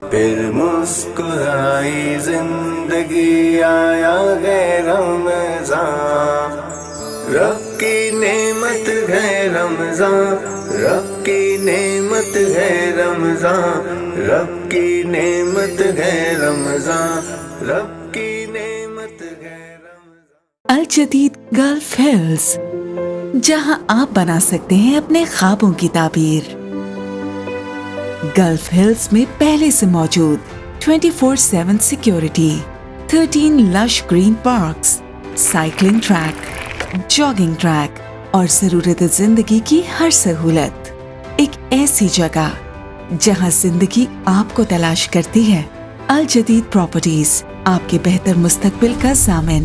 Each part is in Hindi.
फिर मुस्कुराई जिंदगी, आया है रमज़ान। रब की नेमत है रमज़ान, रब की नेमत है रमज़ान, रब की नेमत है रमज़ान, रब की नेमत है रमज़ान। अल जदीद गल्फ हिल्स, जहां आप बना सकते हैं अपने ख्वाबों की ताबीर। गल्फ हिल्स में पहले से मौजूद 24/7 security, 13 lush green parks, cycling track, jogging track और जरूरत जिंदगी की हर सहूलत। एक ऐसी जगह जहां जिंदगी आपको तलाश करती है। अल जदीद प्रॉपर्टीज, आपके बेहतर मुस्तकबिल का ज़ामिन।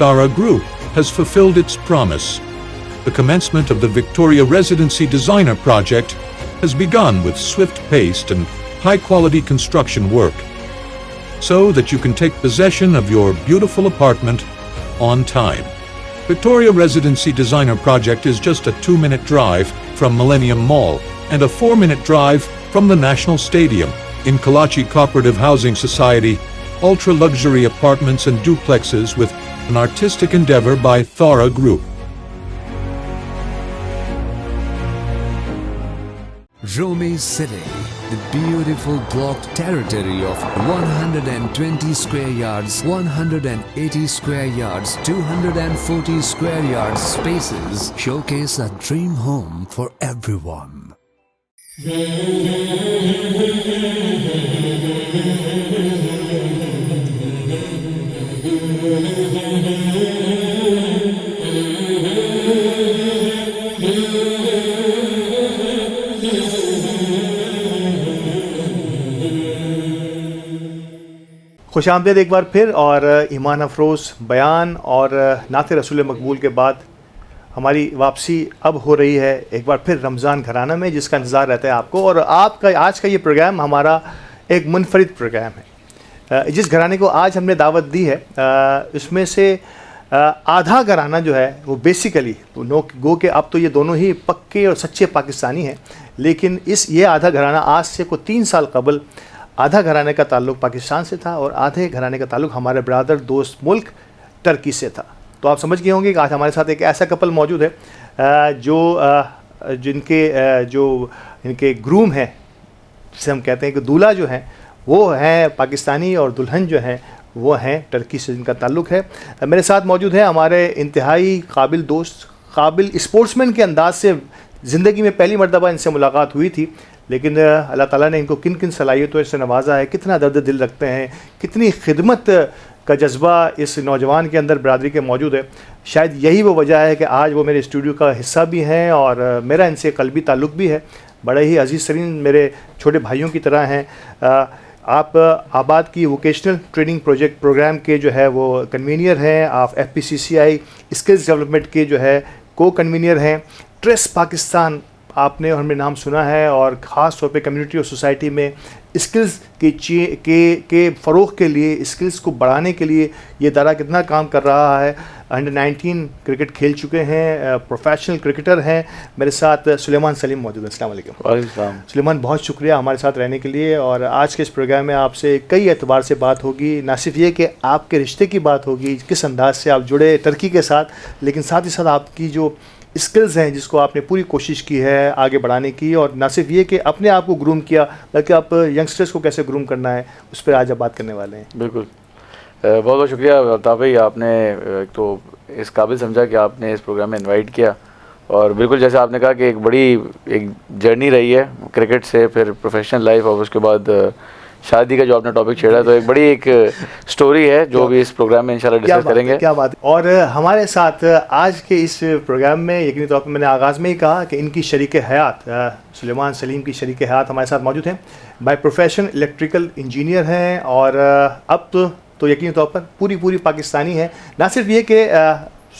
Thara Group has fulfilled its promise. The commencement of the Victoria Residency Designer project has begun with swift-paced and high-quality construction work, so that you can take possession of your beautiful apartment on time. Victoria Residency Designer project is just a 2-minute drive from Millennium Mall and a 4-minute drive from the National Stadium. In Kalachi Cooperative Housing Society, ultra-luxury apartments and duplexes with an artistic endeavor by Thara Group. Rome City, the beautiful blocked territory of 120 square yards, 180 square yards, 240 square yards spaces showcase a dream home for everyone. खुशामदीद एक बार फिर, और ईमान अफरोज़ बयान और नात रसूल मकबूल के बाद हमारी वापसी अब हो रही है एक बार फिर रमज़ान घराना में, जिसका इंतज़ार रहता है आपको। और आपका आज का ये प्रोग्राम हमारा एक मुनफरिद प्रोग्राम है। जिस घराने को आज हमने दावत दी है, उसमें से आधा घराना जो है वो बेसिकली नो गो के अब तो ये दोनों ही पक्के और सच्चे पाकिस्तानी हैं, लेकिन ये आधा घराना आज से को 3 साल कबल आधा घराने का ताल्लुक़ पाकिस्तान से था और आधे घराने का ताल्लुक़ हमारे ब्रदर दोस्त मुल्क टर्की से था। तो आप समझ गए होंगे कि आज हमारे साथ एक ऐसा कपल मौजूद है जो इनके ग्रूम हैं, जिसे हम कहते हैं कि दूल्हा जो हैं वो हैं पाकिस्तानी और दुल्हन जो हैं वो हैं टर्की से जिनका ताल्लुक़ है। मेरे साथ मौजूद है हमारे इंतहाई काबिल दोस्त, काबिल स्पोर्ट्समैन के अंदाज से ज़िंदगी में पहली मरतबा इनसे मुलाकात हुई थी, लेकिन अल्लाह ताला ने इनको किन किन सलाहियतों से नवाजा है, कितना दर्द दिल रखते हैं, कितनी खिदमत का जज्बा इस नौजवान के अंदर बरादरी के मौजूद है। शायद यही वो वजह है कि आज वो मेरे स्टूडियो का हिस्सा भी हैं और मेरा इनसे क़ल्बी ताल्लुक़ भी है। बड़े ही अजीज़ तरीन मेरे छोटे भाइयों की तरह हैं। आप आबाद की वोकेशनल ट्रेनिंग प्रोजेक्ट प्रोग्राम के जो है वो कन्वीनियर हैं। आप FPCCI स्किल्स डेवलपमेंट के जो है को कन्वीनियर हैं। ट्रेस पाकिस्तान आपने और हमने नाम सुना है, और ख़ास तौर पे कम्युनिटी और सोसाइटी में स्किल्स के फ़रोग़ के लिए, स्किल्स को बढ़ाने के लिए ये इदारा कितना काम कर रहा है। अंडर 19 क्रिकेट खेल चुके हैं, प्रोफेशनल क्रिकेटर हैं। मेरे साथ सुलेमान सलीम मौजूद हैं। अस्सलाम वालेकुम। वालेकुम। सुलेमान, बहुत शुक्रिया हमारे साथ रहने के लिए। और आज के इस प्रोग्राम में आपसे कई एतबार से बात होगी, ना सिर्फ ये कि आपके रिश्ते की बात होगी, किस अंदाज से आप जुड़े टर्की के साथ, लेकिन साथ ही साथ आपकी जो स्किल्स हैं जिसको आपने पूरी कोशिश की है आगे बढ़ाने की, और ना सिर्फ ये कि अपने आप को ग्रूम किया, बल्कि आप यंगस्टर्स को कैसे ग्रूम करना है उस पर आज आप बात करने वाले हैं। बिल्कुल, बहुत बहुत शुक्रिया अल्ताफ़ भाई, आपने एक तो इस काबिल समझा कि आपने इस प्रोग्राम में इनवाइट किया। और बिल्कुल जैसे आपने कहा कि एक बड़ी एक जर्नी रही है क्रिकेट से, फिर प्रोफेशनल लाइफ, और उसके बाद शादी का जो आपने टॉपिक छेड़ा, तो एक बड़ी एक स्टोरी है जो भी इस प्रोग्राम में इंशाल्लाह डिस्कस करेंगे। क्या बात। और हमारे साथ आज के इस प्रोग्राम में यकीनी तौर पर मैंने आगाज़ में ही कहा कि इनकी शरीक हयात सुलेमान सलीम की शरीक हयात हमारे साथ मौजूद हैं। बाय प्रोफेशन इलेक्ट्रिकल इंजीनियर हैं, और अब तो यकीनी तौर पर पूरी पाकिस्तानी है। ना सिर्फ ये कि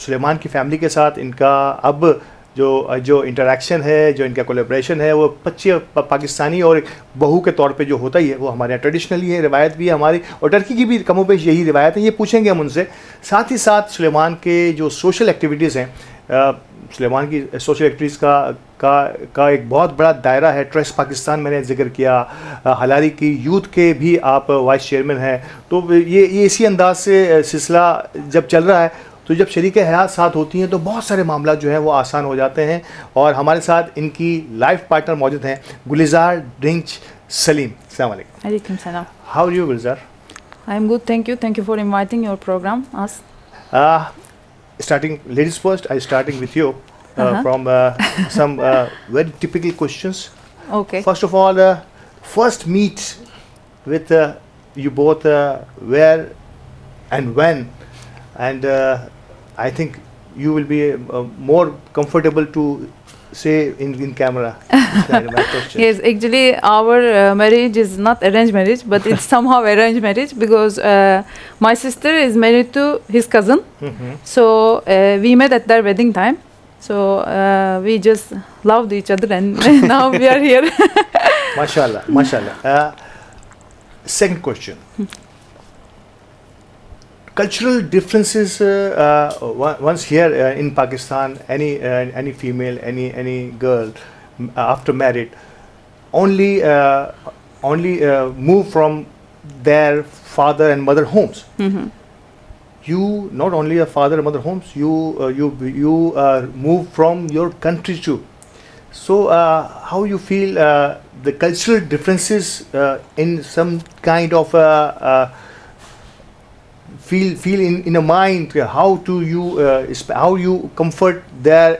सुलेमान की फ़ैमिली के साथ इनका अब जो इंटरेक्शन है, जो इनका कोलेब्रेशन है, वो बच्चे पाकिस्तानी और बहू के तौर पे जो होता ही है वो हमारे यहाँ ट्रेडिशनली है, रिवायत भी है हमारी, और टर्की की भी कमोबेश यही रिवायत है। ये पूछेंगे हम उनसे। साथ ही साथ सुलेमान के जो सोशल एक्टिविटीज़ हैं, सुलेमान की सोशल एक्टिविटीज़ का एक बहुत बड़ा दायरा है। ट्रस्ट पाकिस्तान मैंने जिक्र किया, हलारी की यूथ के भी आप वाइस चेयरमैन हैं। तो ये इसी अंदाज से सिलसिला जब चल रहा है, तो जब शरीक हयात साथ होती हैं तो बहुत सारे मामला जो हैं वो आसान हो जाते हैं। और हमारे साथ इनकी लाइफ पार्टनर मौजूद हैं, गुलिजार डिंच सलीम। अस्सलाम वालेकुम। Alaikum salam. How are you Gulizar? I am good, thank you. Thank you for inviting your program, us. Starting ladies first, I starting with you from some very typical questions. Okay. First of all, first meet with you both, where and when, and I think you will be more comfortable to say in camera. My question. Yes, actually, our marriage is not arranged marriage, but it's somehow arranged marriage because my sister is married to his cousin. So we met at their wedding time. So we just loved each other, and now we are here. Mashallah, mashallah. Second question. Cultural differences once here in Pakistan, any female, any girl after married only move from their father and mother homes. You not only a father and mother homes, you move from your country too. So how you feel the cultural differences in some kind of feel in a mind, how you comfort their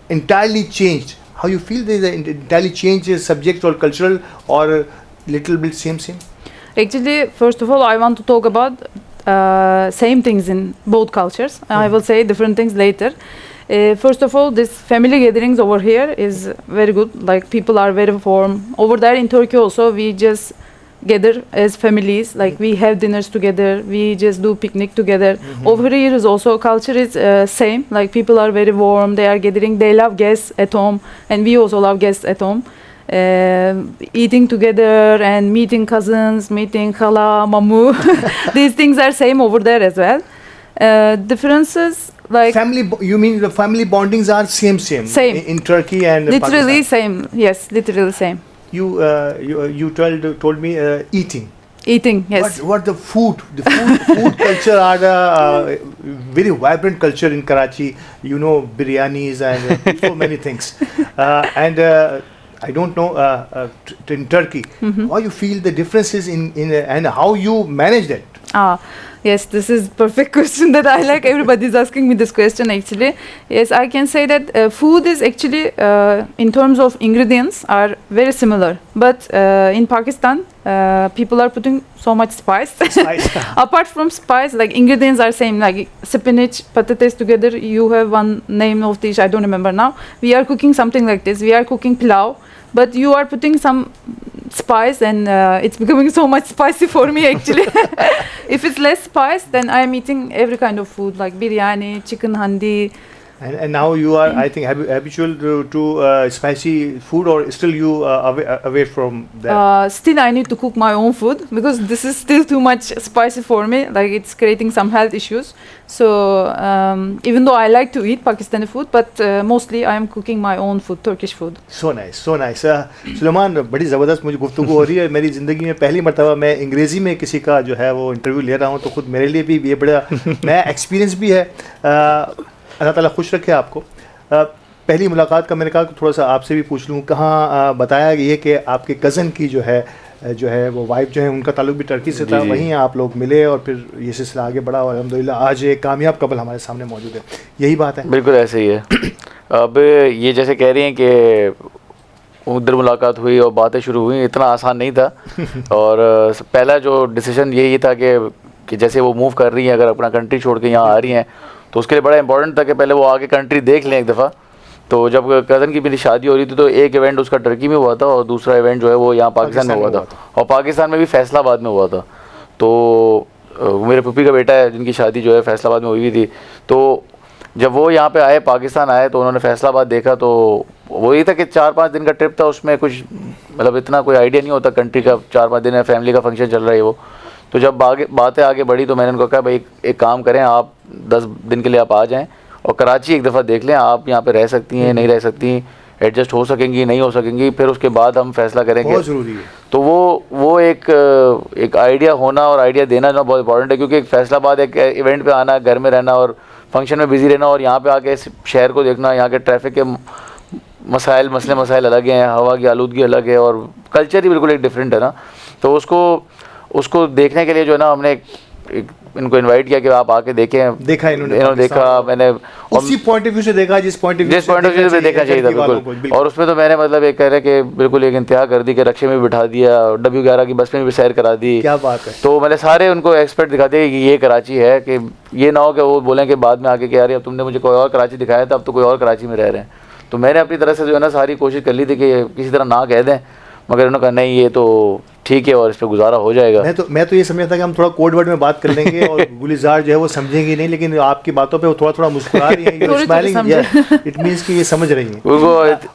entirely changed, how you feel they entirely changed subject or cultural or little bit same? Actually, first of all, I want to talk about same things in both cultures. I will say different things later. First of all, this family gatherings over here is very good. Like people are very warm. Over there in Turkey also, we just gather as families. Like we have dinners together. We just do picnic together. Over here is also culture is same. Like people are very warm. They are gathering. They love guests at home, and we also love guests at home. Eating together and meeting cousins, meeting khala, mamu. These things are same over there as well. Differences like family. You mean the family bondings are same in Turkey and literally Pakistan? same. Yes, literally same. You told me Eating, yes. What the food culture are very vibrant culture in Karachi. You know, biryanis and so many things. And I don't know in Turkey how you feel the differences in and how you manage that. Yes, this is perfect question that I like. Everybody is asking me this question actually. Yes, I can say that food is actually in terms of ingredients are very similar. But in Pakistan, people are putting so much spice. Apart from spice, like ingredients are same, like spinach, patates together. You have one name of dish, I don't remember now. We are cooking something like this. We are cooking pilau. but you are putting some spice and it's becoming so much spicy for me actually. If it's less spice, then I am eating every kind of food like biryani, chicken handi. And now you are, I think, habitual to spicy food, or still you away from that? Still, I need to cook my own food because this is still too much spicy for me. Like it's creating some health issues. So even though I like to eat Pakistani food, but mostly I am cooking my own food, Turkish food. So nice, so nice. Suleman, बड़ी ज़बरदस्त मुझे गुफ्तगू हो रही है. मेरी ज़िंदगी में पहली मरतबा मैं अंग्रेज़ी में किसी का जो है वो इंटरव्यू ले रहा हूँ, तो खुद मेरे लिए भी ये बड़ा नया एक्सपीरियंस भी है. अल्लाह ताला खुश रखे आपको. पहली मुलाकात का मैंने कहा कि थोड़ा सा आपसे भी पूछ लूँ. कहाँ बताया ये कि आपके कज़न की जो है वो वाइफ जो है उनका ताल्लुक भी टर्की से था, वहीं आप लोग मिले और फिर ये सिलसिला आगे बढ़ा और अल्हम्दुलिल्लाह आज एक कामयाब कपल हमारे सामने मौजूद है. यही बात है? बिल्कुल ऐसे ही है. अब ये जैसे कह रही हैं कि उधर मुलाकात हुई और बातें शुरू हुई, इतना आसान नहीं था. और पहला जो डिसीजन यही था कि जैसे वो मूव कर रही हैं, अगर अपना कंट्री छोड़ के यहाँ आ रही हैं, तो उसके लिए बड़ा इंपॉर्टेंट था कि पहले वो आके कंट्री देख लें एक दफ़ा. तो जब कज़न की मेरी शादी हो रही थी तो एक इवेंट उसका टर्की में हुआ था और दूसरा इवेंट जो है वो यहाँ पाकिस्तान में हुआ था. और पाकिस्तान में भी फैसलाबाद में हुआ था. तो मेरे पुप्पी का बेटा है जिनकी शादी जो है फैसलाबाद में हुई थी. तो जब वो यहाँ पे आए, पाकिस्तान आए, तो उन्होंने फैसलाबाद देखा. तो वो ये था कि 4-5 दिन का ट्रिप था, उसमें कुछ मतलब इतना कोई आइडिया नहीं होता कंट्री का. 4-5 दिन है, फैमिली का फंक्शन चल रहा है वो. तो जब बातें आगे बढ़ी तो मैंने उनको कहा भाई एक काम करें, आप 10 दिन के लिए आप आ जाएं और कराची एक दफ़ा देख लें. आप यहाँ पे रह सकती हैं, नहीं रह सकती, एडजस्ट हो सकेंगी, नहीं हो सकेंगी, फिर उसके बाद हम फैसला करेंगे. बहुत ज़रूरी है. तो वो एक आइडिया होना और आइडिया देना जो बहुत इंपॉर्टेंट है. क्योंकि एक फैसलाबाद एक इवेंट पे आना, घर में रहना और फंक्शन में बिजी रहना, और यहाँ पे आके शहर को देखना, यहाँ के ट्रैफिक के मसले अलग हैं, हवा की आलूदगी अलग है और कल्चर ही बिल्कुल एक डिफरेंट है ना. तो उसको देखने के लिए जो है ना हमने इनको इनवाइट किया कि आप आके देखें. देखा इन्होंने देखा, मैंने उसी पॉइंट ऑफ व्यू से देखा जिस पॉइंट ऑफ व्यू से देखना चाहिए था बिल्कुल. और उसमें तो मैंने मतलब एक कह रहे कि बिल्कुल एक इंतहा कर दी कि रक्शे में भी बिठा दिया, W11 की बस में भी सैर करा दी. क्या बात है. तो मैंने सारे उनको एक्सपर्ट दिखा दिया कि ये कराची है, कि ये ना हो कि वो बोलें कि बाद में आके कि यार अब तुमने मुझे कोई और कराची दिखाया था, अब तो कोई और कराची में रह रहे हैं. तो मैंने अपनी तरफ से जो है ना सारी कोशिश कर ली थी कि किसी तरह ना कह दें, मगर उन्होंने कहा नहीं ये तो ठीक है और इस पर गुजारा हो जाएगा. मैं तो ये समझता था कि हम थोड़ा कोड वर्ड में बात कर लेंगे और गुलिजार जो है वो समझेंगे नहीं, लेकिन आपकी बातों पे वो थोड़ा मुस्कुरा रही हैं, स्माइलिंग. इट मींस कि ये समझ रही हैं.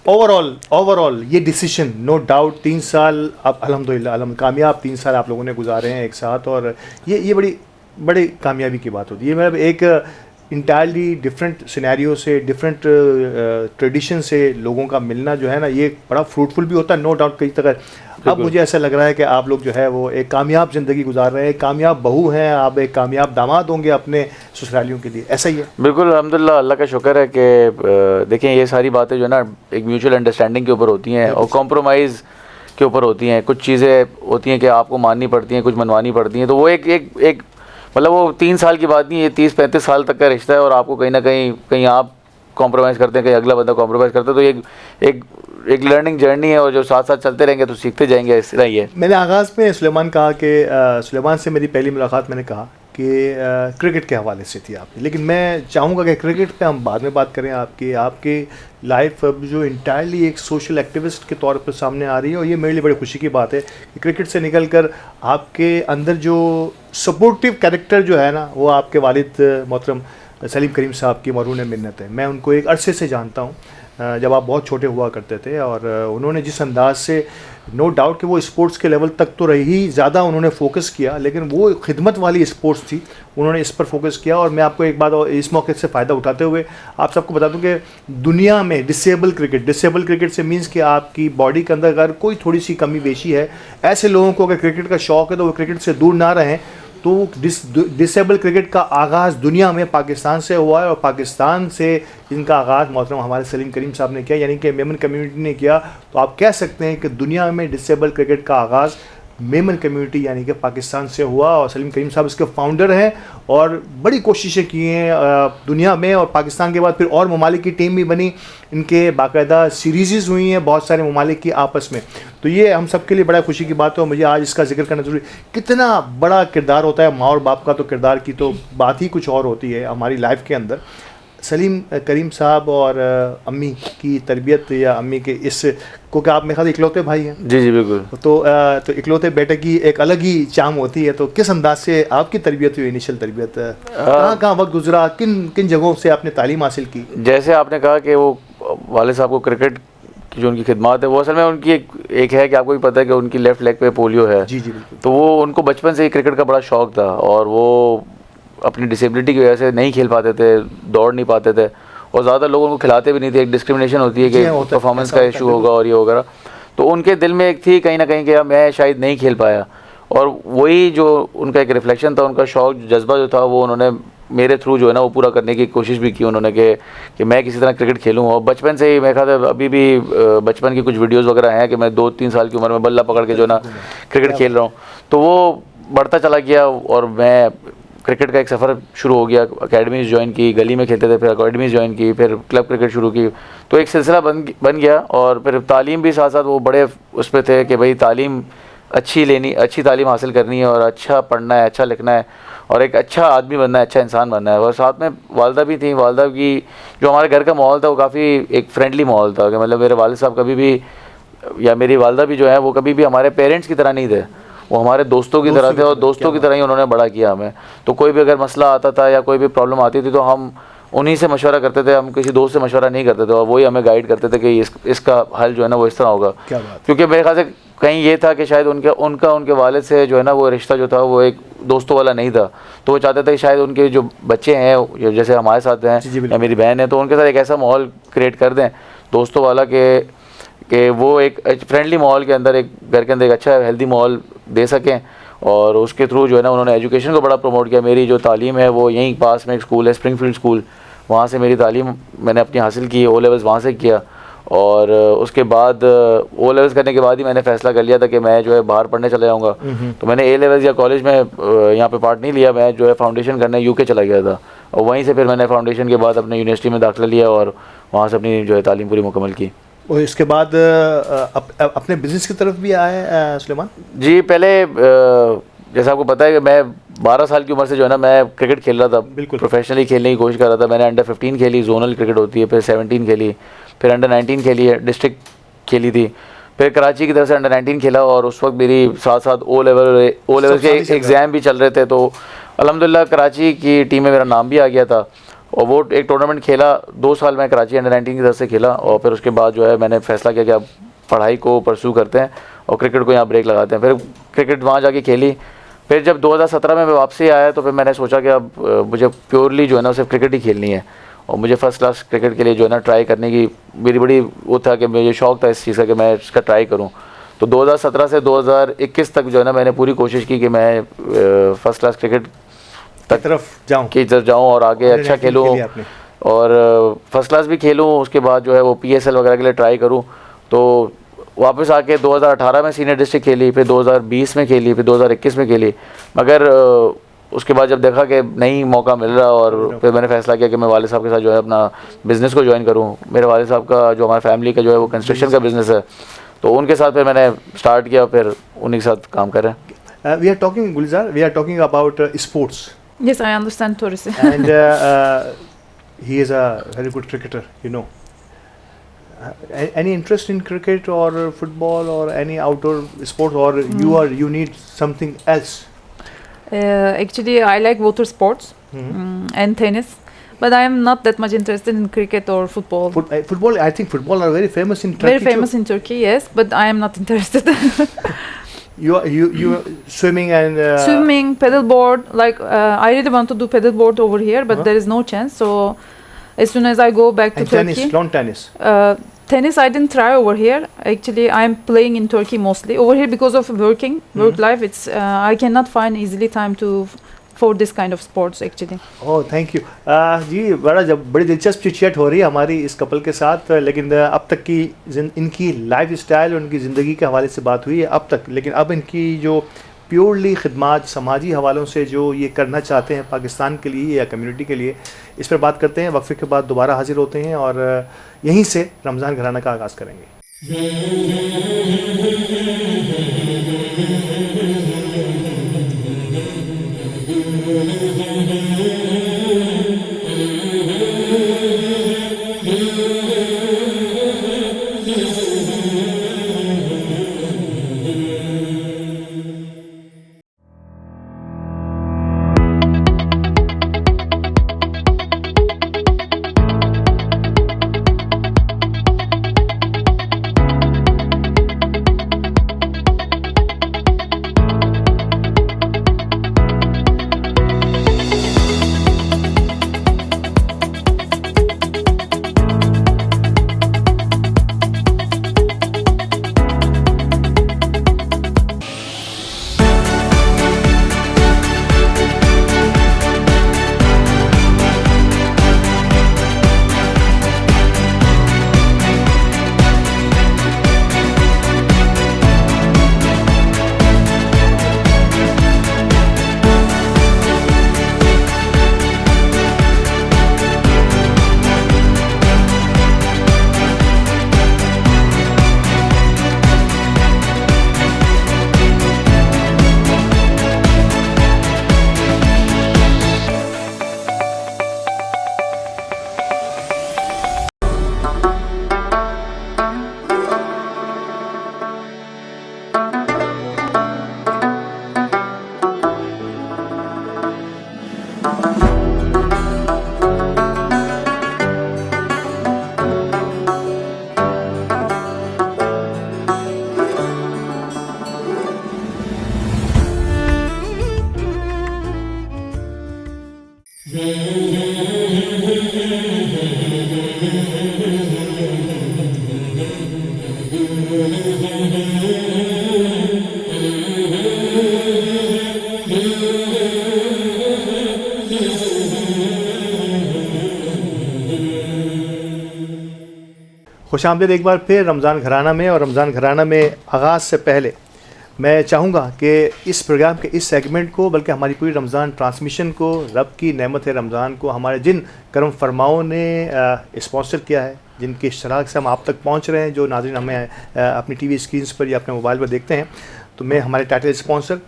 ओवरऑल ये डिसीजन नो डाउट 3 साल अब अल्हम्दुलिल्लाह कामयाब 3 साल आप लोगों ने गुजारे हैं एक साथ, और ये बड़ी कामयाबी की बात होती है. मतलब एक इंटायरली डिफरेंट सिनेरियो से, डिफरेंट ट्रेडिशन से लोगों का मिलना जो है ना, ये बड़ा फ्रूटफुल भी होता है नो डाउट कई तरह. अब मुझे ऐसा लग रहा है कि आप लोग जो है वो एक कामयाब ज़िंदगी गुजार रहे हैं, कामयाब बहू हैं, आप एक कामयाब दामाद होंगे अपने ससुरालियों के लिए. ऐसा ही है? बिल्कुल अल्हम्दुलिल्लाह, अल्लाह का शुक्र है कि देखें ये सारी बातें जो है ना एक म्यूचुअल अंडरस्टैंडिंग के ऊपर होती हैं और कॉम्प्रोमाइज़ के ऊपर होती हैं. कुछ चीज़ें होती हैं कि आपको माननी पड़ती हैं, कुछ मनवानी पड़ती हैं. तो वो एक मतलब वो 3 साल की बात नहीं है, 30-35 साल तक का रिश्ता है और आपको कहीं ना कहीं आप कॉम्प्रोमाइज़ करते हैं, कहीं अगला बंदा कॉम्प्रोमाइज़ करता है. तो एक लर्निंग जर्नी है और जो साथ साथ चलते रहेंगे तो सीखते जाएंगे. इस तरह ही है. मैंने आगाज़ में सुलेमान कहा कि सुलेमान से मेरी पहली मुलाकात मैंने कहा कि क्रिकेट के हवाले से थी आपकी, लेकिन मैं चाहूँगा कि क्रिकेट पे हम बाद में बात करें. आपकी लाइफ अब जो इंटायरली एक सोशल एक्टिविस्ट के तौर पर सामने आ रही है, और ये मेरे लिए बड़ी खुशी की बात है कि क्रिकेट से निकल कर आपके अंदर जो सपोर्टिव कैरेक्टर जो है ना, वो आपके वालिद मोहतरम सलीम करीम साहब की मरून मिन्नत है. मैं उनको एक अरसे से जानता हूँ, जब आप बहुत छोटे हुआ करते थे, और उन्होंने जिस अंदाज से नो डाउट कि वो स्पोर्ट्स के लेवल तक तो रही ज़्यादा उन्होंने फोकस किया, लेकिन वो खिदमत वाली स्पोर्ट्स थी, उन्होंने इस पर फोकस किया. और मैं आपको एक बात और इस मौके से फ़ायदा उठाते हुए आप सबको बता दूं कि दुनिया में डिसेबल क्रिकेट से मींस कि आपकी बॉडी के अंदर अगर कोई थोड़ी सी कमी बेशी है, ऐसे लोगों को अगर क्रिकेट का शौक़ है तो वो क्रिकेट से दूर ना रहें. तो डिसेबल क्रिकेट का आगाज़ दुनिया में पाकिस्तान से हुआ है, और पाकिस्तान से इनका आगाज़ मोहतरम हमारे सलीम करीम साहब ने किया, यानी कि मेमन कम्युनिटी ने किया. तो आप कह सकते हैं कि दुनिया में डिसेबल क्रिकेट का आगाज़ मेमन कम्युनिटी यानी कि पाकिस्तान से हुआ, और सलीम करीम साहब इसके फाउंडर हैं और बड़ी कोशिशें की हैं दुनिया में. और पाकिस्तान के बाद फिर और ममालिक की टीम भी बनी, इनके बाकायदा सीरीज़ हुई हैं बहुत सारे ममालिक की आपस में. तो ये हम सब के लिए बड़ा खुशी की बात है, और मुझे आज इसका जिक्र करना जरूरी. कितना बड़ा किरदार होता है माँ और बाप का, तो किरदार की तो बात ही कुछ और होती है हमारी लाइफ के अंदर. सलीम करीम साहब और अम्मी की तरबियत या अम्मी के इस को क्या आप मेरे ख्याल इकलौते भाई हैं? जी जी बिल्कुल। तो इकलौते बेटे की एक अलग ही चाम होती है, तो किस अंदाज से आपकी तरबियत हुई, इनिशियल तरबियत कहाँ कहाँ वक्त गुजरा, किन किन जगहों से आपने तालीम हासिल की? जैसे आपने कहा कि वो वाले साहब को क्रिकेट की जो उनकी खिदमत है, वो असल में उनकी एक है कि आपको भी पता है कि उनकी लेफ़्ट लेग पे पोलियो है। जी जी बिल्कुल। तो वो उनको बचपन से ही क्रिकेट का बड़ा शौक़ था और वो अपनी डिसेबिलिटी की वजह से नहीं खेल पाते थे, दौड़ नहीं पाते थे और ज़्यादा लोग उनको खिलाते भी नहीं थे। एक डिस्क्रिमिनेशन होती है कि परफॉर्मेंस का इशू होगा और ये वगैरह। तो उनके दिल में एक थी कहीं ना कहीं कि मैं शायद नहीं खेल पाया, और वही जो उनका एक रिफ्लेक्शन था, उनका शौक़ जज्बा जो था, वो उन्होंने मेरे थ्रू जो है ना वो पूरा करने की कोशिश भी की उन्होंने कि मैं किसी तरह क्रिकेट खेलूँ। और बचपन से ही मेरे ख्याल है अभी भी बचपन की कुछ वीडियोस वगैरह हैं कि मैं 2-3 साल की उम्र में बल्ला पकड़ के जो है ना क्रिकेट खेल रहा हूँ। तो वो बढ़ता चला गया और मैं क्रिकेट का एक सफ़र शुरू हो गया। अकेडमीज़ ज्वाइन की, गली में खेलते थे, फिर अकेडमीज़ ज्वाइन की, फिर क्लब क्रिकेट शुरू की। तो एक सिलसिला बन गया। और फिर तालीम भी साथ साथ वो बड़े उस पर थे कि भाई तालीम अच्छी लेनी, अच्छी तालीम हासिल करनी है और अच्छा पढ़ना है, अच्छा लिखना है और एक अच्छा आदमी बनना है, अच्छा इंसान बनना है। और साथ में वालदा भी थी। वालदा की जो हमारे घर का माहौल था वो काफ़ी एक फ्रेंडली माहौल था कि मतलब मेरे वालिद साहब कभी भी या मेरी वालदा भी जो है वो कभी भी हमारे पेरेंट्स की तरह नहीं थे, वो हमारे दोस्तों की तरह थे और दोस्तों की तरह ही उन्होंने बड़ा किया हमें। तो कोई भी अगर मसला आता था या कोई भी प्रॉब्लम आती थी तो हम उन्हीं से मशवरा करते थे, हम किसी दोस्त से मशवरा नहीं करते थे और वही हमें गाइड करते थे कि इसका हल जो है ना वो इस तरह होगा। क्योंकि मेरे ख्याल से कहीं ये था कि शायद उनके वालिद से जो है ना वो रिश्ता जो था वो एक दोस्तों वाला नहीं था। तो वो चाहते थे कि शायद उनके जो बच्चे हैं जैसे हमारे साथ हैं या मेरी बहन है, तो उनके साथ एक ऐसा माहौल क्रिएट कर दें दोस्तों वाला कि वो एक फ्रेंडली माहौल के अंदर, एक घर के अंदर एक अच्छा हेल्दी माहौल दे सकें। और उसके थ्रू जो है ना उन्होंने एजुकेशन को बड़ा प्रमोट किया। मेरी जो तालीम है वो यहीं पास में एक स्कूल है, स्प्रिंगफील्ड स्कूल, वहाँ से मेरी तालीम मैंने अपनी हासिल की। ओ लेवल्स वहाँ से किया और उसके बाद ओ लेवल्स करने के बाद ही मैंने फ़ैसला कर लिया था कि मैं जो है बाहर पढ़ने चले जाऊँगा। तो मैंने ए लेवल्स या कॉलेज में यहाँ पे पार्ट नहीं लिया, मैं जो है फाउंडेशन करने यूके चला गया था और वहीं से फिर मैंने फाउंडेशन के बाद अपने यूनिवर्सिटी में दाखिला लिया और वहाँ से अपनी जो है तालीम पूरी मुकम्मल की। और इसके बाद अपने बिज़नेस की तरफ भी आए सुलेमान जी? पहले जैसा आपको पता है कि मैं 12 साल की उम्र से जो है ना मैं क्रिकेट खेल रहा था, बिल्कुल प्रोफेशनली खेलने की कोशिश कर रहा था। मैंने अंडर 15 खेली, जोनल क्रिकेट होती है, फिर 17 खेली, फिर अंडर 19 खेली है, डिस्ट्रिक्ट खेली थी, फिर कराची की तरफ से अंडर 19 खेला और उस वक्त मेरी साथ साथ ओ लेवल के एग्ज़ाम भी चल रहे थे। तो अल्हम्दुलिल्लाह कराची की टीम में मेरा नाम भी आ गया था और वो एक टूर्नामेंट खेला। 2 साल मैं कराची अंडर 19 की तरफ से खेला और फिर उसके बाद जो है मैंने फ़ैसला किया कि अब पढ़ाई को परस्यू करते हैं और क्रिकेट को यहाँ ब्रेक लगाते हैं। फिर क्रिकेट वहाँ जाके खेली। फिर जब 2017 में मैं वापसी आया तो फिर मैंने सोचा कि अब मुझे प्योरली जो है ना सिर्फ क्रिकेट ही खेलनी है और मुझे फ़र्स्ट क्लास क्रिकेट के लिए जो है ना ट्राई करने की मेरी बड़ी वो था कि मुझे शौक़ था इस चीज़ का कि मैं इसका ट्राई करूँ। तो 2017 से 2021 तक जो है ना मैंने पूरी कोशिश की कि मैं फ़र्स्ट क्लास क्रिकेट की तरफ जाऊँ और आगे अच्छा खेलूँ और फर्स्ट क्लास भी खेलूँ। उसके बाद जो है वो PSL वगैरह के लिए ट्राई करूँ। तो वापस आके 2018 में सीनियर डिस्ट्रिक्ट खेली, फिर 2020 में खेली, फिर 2021 में खेली। मगर उसके बाद जब देखा कि नहीं मौका मिल रहा और फिर मैंने फ़ैसला किया कि मैं वालिद साहब के साथ जो है अपना बिज़नेस को ज्वाइन करूँ। मेरे वालिद साहब का जो हमारी फैमिली का जो है वो कंस्ट्रक्शन का बिज़नेस है, तो उनके साथ फिर मैंने स्टार्ट किया, फिर उन्हीं के साथ काम कर रहे हैं। We are talking Gulzar, we are talking about sports. Yes, I understand Torisi. And he is a very good cricketer, you know. Any interest in cricket or football or any outdoor sport, or you need something else? Actually, I like water sports and tennis, but I am not that much interested in cricket or football. Football, I think football are very famous in Turkey. Very famous in Turkey, yes, but I am not interested. You swimming and swimming, paddleboard. Like I really want to do paddleboard over here, but there is no chance. So as soon as I go back to Turkey, tennis, lawn tennis. Tennis I didn't try over here. Actually, I'm playing in Turkey mostly. Over here because of work life. It's I cannot find easily time for this kind of sports actually. Oh, thank you. जी बड़ी दिलचस्प चिट हो रही है हमारी इस कपल के साथ, लेकिन अब तक की इनकी लाइफ स्टाइल, उनकी ज़िंदगी के हवाले से बात हुई है अब तक, लेकिन अब इनकी जो प्योरली खिदमत समाजी हवालों से जो ये करना चाहते हैं पाकिस्तान के लिए या कम्युनिटी के लिए, इस पर बात करते हैं। वक्फे के बाद दोबारा हाजिर होते हैं और यहीं से रमज़ान घराना का आगाज़ करेंगे। खुशामदीद एक बार फिर रमज़ान घराना में। और रमज़ान घराना में आगाज़ से पहले मैं चाहूँगा कि इस प्रोग्राम के इस सेगमेंट को, बल्कि हमारी पूरी रमज़ान ट्रांसमिशन को, रब की नेमत है रमज़ान को हमारे जिन करम फरमाओं ने स्पॉन्सर किया है, जिनके इश्तराक से हम आप तक पहुँच रहे हैं, जो नाज़रीन हमें अपनी टीवी स्क्रीन्स पर या अपने मोबाइल पर देखते हैं, तो मैं हमारे title sponsor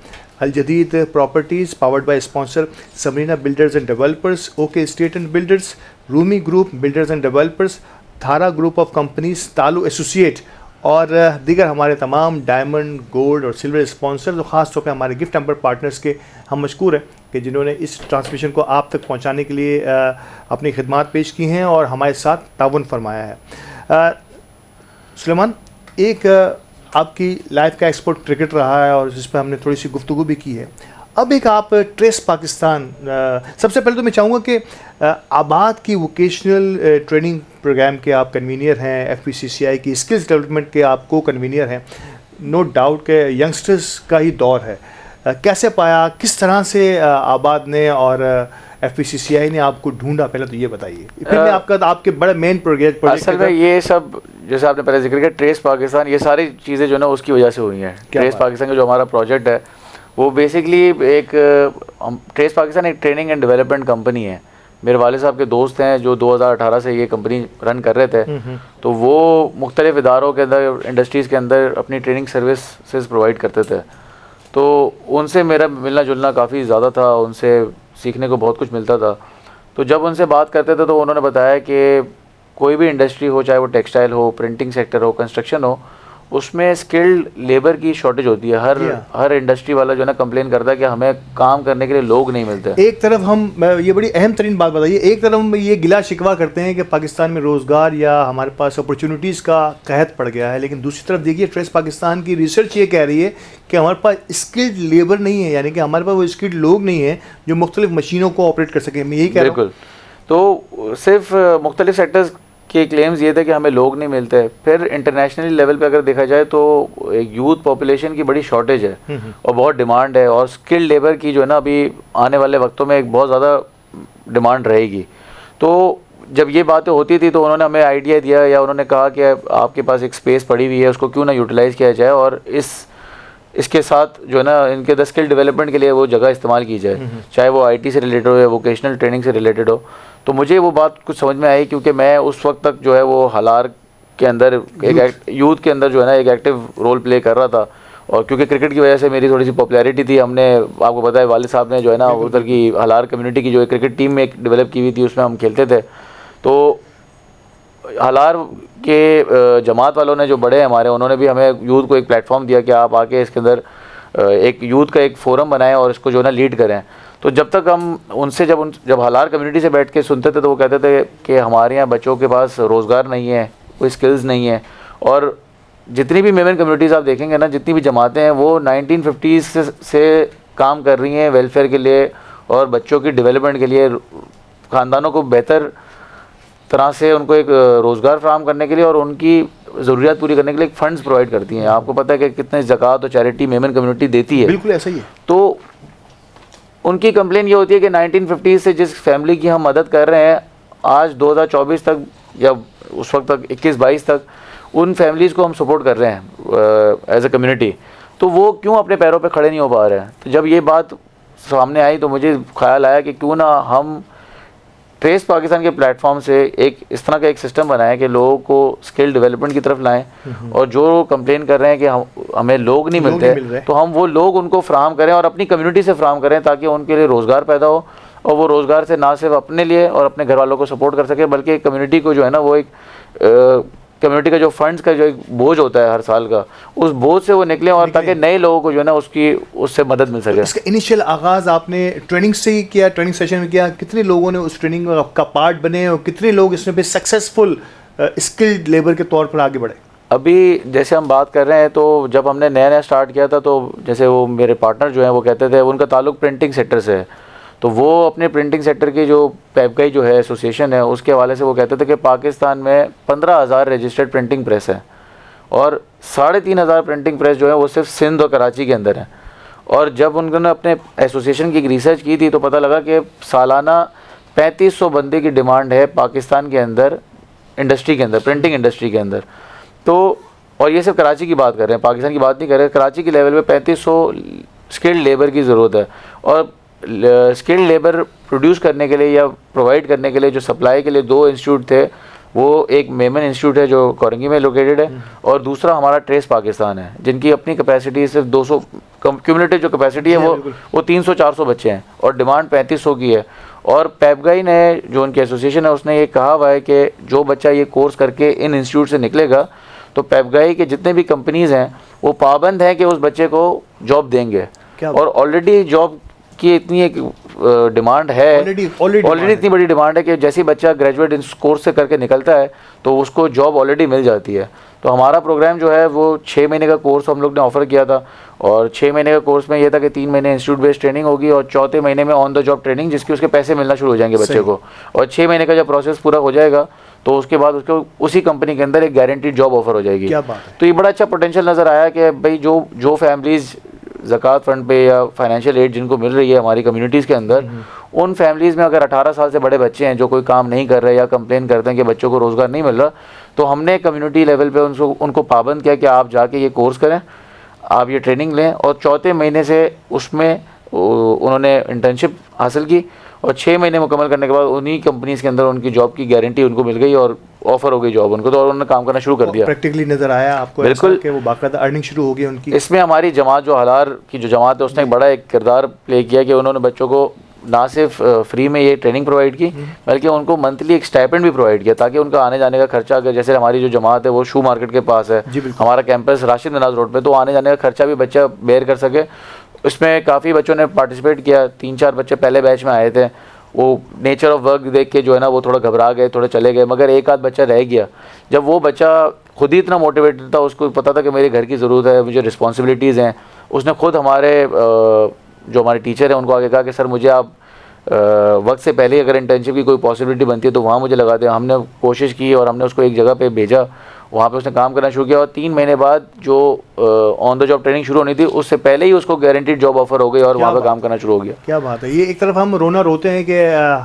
Al Jadeed properties powered by sponsor Samreena builders and developers, OK State and builders, Rumi group builders and developers, Thara group of companies, तालु एसोसिएट और दीगर हमारे तमाम डायमंड, गोल्ड और सिल्वर स्पॉन्सर, जो ख़ास तौर पे हमारे गिफ्ट नंबर पार्टनर्स के हम मशकूर हैं कि जिन्होंने इस ट्रांसमिशन को आप तक पहुंचाने के लिए अपनी खिदमात पेश की हैं और हमारे साथ ताउन फरमाया है। सुलेमान, एक आपकी लाइफ का एक्सपोर्ट क्रिकेट रहा है और जिस पर हमने थोड़ी सी गुफ्तगू भी की है। अब एक आप ट्रेस पाकिस्तान, सबसे पहले तो मैं चाहूँगा कि आबाद की वोकेशनल ट्रेनिंग प्रोग्राम के आप कन्वीनियर हैं, FPCCI की स्किल्स डेवलपमेंट के आप को कन्वीनियर हैं। नो डाउट के यंगस्टर्स का ही दौर है। कैसे पाया, किस तरह से आबाद ने और FPCCI ने आपको ढूंढा, पहले तो ये बताइए, फिर मैं आपके बड़े मेन प्रोजेक्ट असल में ये सब जैसे आपने पहले जिक्र किया, ट्रेस पाकिस्तान, ये सारी चीज़ें जो ना उसकी वजह से हुई हैं। ट्रेस पाकिस्तान का जो हमारा प्रोजेक्ट है वो बेसिकली एक ट्रेस पाकिस्तान एक ट्रेनिंग एंड डेवलपमेंट कंपनी है। मेरे वाले साहब के दोस्त हैं जो 2018 से ये कंपनी रन कर रहे थे, तो वो मुख्तलिफ इदारों के अंदर, इंडस्ट्रीज़ के अंदर अपनी ट्रेनिंग सर्विसेज प्रोवाइड करते थे। तो उनसे मेरा मिलना जुलना काफ़ी ज़्यादा था, उनसे सीखने को बहुत कुछ मिलता था। तो जब उनसे बात करते थे तो उन्होंने बताया कि कोई भी इंडस्ट्री हो, चाहे वो टेक्सटाइल हो, प्रिंटिंग सेक्टर हो, कंस्ट्रक्शन हो, उसमें स्किल्ड लेबर की शॉर्टेज होती है। हर इंडस्ट्री वाला जो है ना कंप्लेन करता है कि हमें काम करने के लिए लोग नहीं मिलते। एक तरफ हम, ये बड़ी अहम तरीन बात बताइए, एक तरफ हम ये गिला शिकवा करते हैं कि पाकिस्तान में रोज़गार या हमारे पास अपॉर्चुनिटीज़ का कहत पड़ गया है, लेकिन दूसरी तरफ देखिए ट्रेस पाकिस्तान की रिसर्च ये कह रही है कि हमारे पास स्किल्ड लेबर नहीं है, यानी कि हमारे पास वो स्किल्ड लोग नहीं हैं जो मुख्तलिफ मशीनों को ऑपरेट कर सकें। मैं यही कह रहा हूँ। बिल्कुल, तो सिर्फ मुख्तलिफ सेक्टर्स के क्लेम्स ये थे कि हमें लोग नहीं मिलते। फिर इंटरनेशनली लेवल पे अगर देखा जाए तो यूथ पॉपुलेशन की बड़ी शॉर्टेज है और बहुत डिमांड है, और स्किल्ड लेबर की जो है ना अभी आने वाले वक्तों में एक बहुत ज़्यादा डिमांड रहेगी। तो जब ये बातें होती थी तो उन्होंने हमें आइडिया दिया, या उन्होंने कहा कि आपके पास एक स्पेस पड़ी हुई है, उसको क्यों ना यूटिलाइज़ किया जाए और इसके साथ जो है ना इनके द स्किल डेवलपमेंट के लिए वो जगह इस्तेमाल की जाए, चाहे वो IT से रिलेटेड हो या वोकेशनल ट्रेनिंग से रिलेटेड हो। तो मुझे वो बात कुछ समझ में आई, क्योंकि मैं उस वक्त तक जो है वो हलार के अंदर एक यूथ के अंदर जो है ना एक एक्टिव रोल प्ले कर रहा था, और क्योंकि क्रिकेट की वजह से मेरी थोड़ी सी पॉपुलैरिटी थी। हमने आपको पता है वालिद साहब ने जो है ना उधर की हलार कम्युनिटी की जो एक क्रिकेट टीम में एक डेवलप की हुई थी, उसमें हम खेलते थे। तो हलार के जमात वालों ने जो बड़े हमारे, उन्होंने भी हमें यूथ को एक प्लेटफॉर्म दिया कि आप आके इसके अंदर एक यूथ का एक फोरम बनाएं और इसको जो है ना लीड करें। तो जब तक हम उनसे जब हलार कम्युनिटी से बैठ के सुनते थे तो वो कहते थे कि हमारे यहाँ बच्चों के पास रोज़गार नहीं है, कोई स्किल्स नहीं है। और जितनी भी मेमन कम्युनिटीज़ आप देखेंगे ना, जितनी भी जमातें हैं वो 1950s से काम कर रही हैं वेलफेयर के लिए और बच्चों की डेवलपमेंट के लिए, ख़ानदानों को बेहतर तरह से उनको एक रोज़गार फराहम करने के लिए और उनकी ज़रूरियात पूरी करने के लिए फंड्स प्रोवाइड करती हैं। आपको पता है कि कितने ज़कात और चैरिटी मेमन कम्युनिटी देती है। बिल्कुल ऐसा ही है। तो उनकी कंप्लेन ये होती है कि 1950 से जिस फैमिली की हम मदद कर रहे हैं, आज 2024 तक या उस वक्त तक 21-22 तक उन फैमिलीज़ को हम सपोर्ट कर रहे हैं एज ए कम्युनिटी, तो वो क्यों अपने पैरों पे खड़े नहीं हो पा रहे हैं। तो जब ये बात सामने आई तो मुझे ख्याल आया कि क्यों ना हम ट्रेस पाकिस्तान के प्लेटफॉर्म से एक इस तरह का एक सिस्टम बनाएं कि लोगों को स्किल डेवलपमेंट की तरफ लाएं, और जो कंप्लेन कर रहे हैं कि हमें लोग नहीं मिलते, तो हम वो लोग उनको फ्राहम करें और अपनी कम्युनिटी से फ्राहम करें, ताकि उनके लिए रोज़गार पैदा हो और वो रोज़गार से ना सिर्फ अपने लिए और अपने घर वालों को सपोर्ट कर सके, बल्कि कम्युनिटी को जो है ना वो एक कम्युनिटी का जो फंड्स का जो एक बोझ होता है हर साल का, उस बोझ से वो निकले और ताकि नए लोगों को जो है ना उससे मदद मिल सके। इसका इनिशियल आगाज़ आपने ट्रेनिंग से ही किया, ट्रेनिंग सेशन में किया? कितने लोगों ने उस ट्रेनिंग का पार्ट बने और कितने लोग इसमें भी सक्सेसफुल स्किल्ड लेबर के तौर पर आगे बढ़े? अभी जैसे हम बात कर रहे हैं, तो जब हमने नया स्टार्ट किया था तो जैसे वो मेरे पार्टनर जो हैं वो कहते थे उनका ताल्लुक प्रिंटिंग सेक्टर से है, तो वो अपने प्रिंटिंग सेक्टर की जो पेपकाई जो है एसोसिएशन है उसके हवाले से वो कहते थे कि पाकिस्तान में 15,000 रजिस्टर्ड प्रिंटिंग प्रेस है और 3,500 प्रिंटिंग प्रेस जो है वो सिर्फ सिंध और कराची के अंदर है। और जब उन्होंने अपने एसोसिएशन की एक रिसर्च की थी तो पता लगा कि सालाना 3500 बंदे की डिमांड है पाकिस्तान के अंदर इंडस्ट्री के अंदर, प्रिंटिंग इंडस्ट्री के अंदर। तो और ये सिर्फ कराची की बात कर रहे हैं, पाकिस्तान की बात नहीं कर रहे, कराची की लेवल पे 3500 स्किल्ड लेबर की ज़रूरत है। और स्किल्ड लेबर प्रोड्यूस करने के लिए या प्रोवाइड करने के लिए जो सप्लाई के लिए 2 इंस्टीट्यूट थे, वो एक मेमन इंस्टीट्यूट है जो कोरंगी में लोकेटेड है और दूसरा हमारा ट्रेस पाकिस्तान है, जिनकी अपनी कैपेसिटी सिर्फ 200 क्यूमुलेटिव जो कैपेसिटी है वो 300-400 बच्चे हैं और डिमांड 3500 की है। और पेपकाई ने जो उनकी एसोसिएशन है उसने ये कहा हुआ है कि जो बच्चा ये कोर्स करके इन इंस्टीट्यूट से निकलेगा तो पेपकाई के जितने भी कंपनीज़ हैं वो पाबंद हैं कि उस बच्चे को जॉब देंगे। और ऑलरेडी जॉब की इतनी एक डिमांड है, ऑलरेडी इतनी बड़ी डिमांड है कि जैसे ही बच्चा ग्रेजुएट इस कोर्स से करके निकलता है तो उसको जॉब ऑलरेडी मिल जाती है। तो हमारा प्रोग्राम जो है वो 6 महीने का कोर्स हम लोग ने ऑफ़र किया था और 6 महीने का कोर्स में ये था कि 3 महीने इंस्टीट्यूट बेस्ड ट्रेनिंग होगी और चौथे महीने में ऑन द जॉब ट्रेनिंग जिसके उसके पैसे मिलना शुरू हो जाएंगे बच्चे को। और 6 महीने का जब प्रोसेस पूरा हो जाएगा तो उसके बाद उसको उसी कंपनी के अंदर एक गारंटीड जॉब ऑफर हो जाएगी। क्या बात है। तो ये बड़ा अच्छा पोटेंशियल नज़र आया कि भाई जो फैमिलीज़ ज़कात फंड पे या फाइनेंशियल एड जिनको मिल रही है हमारी कम्युनिटीज़ के अंदर, उन फैमिलीज़ में अगर 18 साल से बड़े बच्चे हैं जो कोई काम नहीं कर रहे या कंप्लेन करते हैं कि बच्चों को रोज़गार नहीं मिल रहा, तो हमने कम्युनिटी लेवल पे उनको पाबंद किया कि आप जाके ये कोर्स करें, आप ये ट्रेनिंग लें। और चौथे महीने से उसमें उन्होंने इंटर्नशिप हासिल की और 6 महीने मुकम्मल करने के बाद उन्हीं कंपनीज़ के अंदर उनकी जॉब की गारंटी उनको मिल गई और ऑफर हो गई जॉब उनको, तो और उन्होंने काम करना शुरू कर दिया। प्रैक्टिकली नज़र आया आपको बिल्कुल कि वो बाकायदा अर्निंग शुरू हो गई उनकी। इसमें हमारी जमात जो हलार की जो जमात है उसने एक बड़ा एक किरदार प्ले किया कि उन्होंने बच्चों को ना सिर्फ फ्री में ये ट्रेनिंग प्रोवाइड की बल्कि उनको मंथली एक स्टाइपेंड भी प्रोवाइड किया ताकि उनका आने जाने का खर्चा, अगर जैसे हमारी जो जमात है वो शू मार्केट के पास है, हमारा कैंपस राशिद नवाज रोड पे, तो आने जाने का खर्चा भी बच्चा बेयर कर सके। इसमें काफ़ी बच्चों ने पार्टिसिपेट किया, 3-4 बच्चे पहले बैच में आए थे, वो नेचर ऑफ वर्क देख के जो है ना वो थोड़ा घबरा गए, थोड़े चले गए, मगर एक आध बच्चा रह गया। जब वो बच्चा खुद ही इतना मोटिवेटेड था, उसको पता था कि मेरे घर की ज़रूरत है, मुझे रिस्पॉन्सिबिलिटीज़ हैं, उसने खुद हमारे जो हमारे टीचर हैं उनको आगे कहा कि सर मुझे आप वक्त से पहले अगर इंटर्नशिप की कोई पॉसिबिलिटी बनती है तो वहाँ मुझे लगा दें। हमने कोशिश की और हमने उसको एक जगह पे भेजा, वहाँ पे उसने काम करना शुरू किया और 3 महीने बाद जो ऑन द जॉब ट्रेनिंग शुरू होनी थी उससे पहले ही उसको गारंटीड जॉब ऑफर हो गई और वहाँ पे काम करना शुरू हो गया। क्या बात है। ये एक तरफ हम रोते हैं कि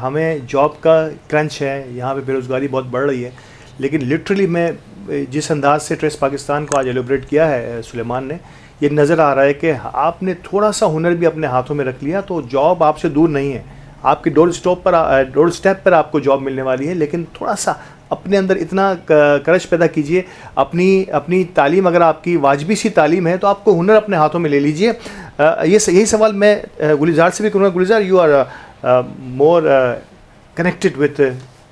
हमें जॉब का क्रंच है, यहाँ पे बेरोज़गारी बहुत बढ़ रही है, लेकिन लिटरली मैं जिस अंदाज से ट्रेस पाकिस्तान को आज एलिब्रेट किया है सुलेमान ने, ये नज़र आ रहा है कि आपने थोड़ा सा हुनर भी अपने हाथों में रख लिया तो जॉब आपसे दूर नहीं है, आपकी डोर स्टेप पर आपको जॉब मिलने वाली है। लेकिन थोड़ा सा अपने अंदर इतना करज पैदा कीजिए, अपनी तालीम अगर आपकी वाजबी सी तालीम है तो आपको हुनर अपने हाथों में ले लीजिए। यही सवाल मैं गुलजार से भी करूँगा। Gulzar, you are more connected with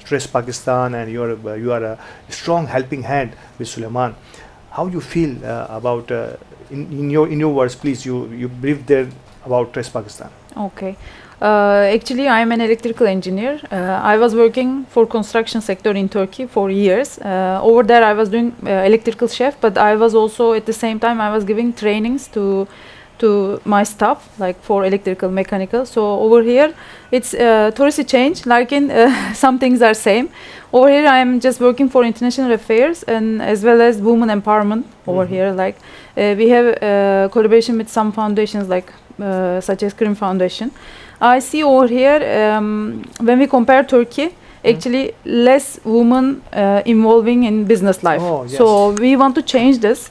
trace Pakistan and you are a strong helping hand with Suleiman. How you feel about in your words, please, you brief there about Trace Pakistan. Okay. Actually, I am an electrical engineer. I was working for construction sector in Turkey for years. Over there, I was doing electrical chef, but I was also at the same time I was giving trainings to my staff, like for electrical, mechanical. So over here, it's tourist change. Like in some things are same. Over here, I am just working for international affairs and as well as women empowerment. Over here, like we have collaboration with some foundations, like such as Krim Foundation. I see over here when we compare Turkey, actually less women involving in business life. Oh, yes. So we want to change this.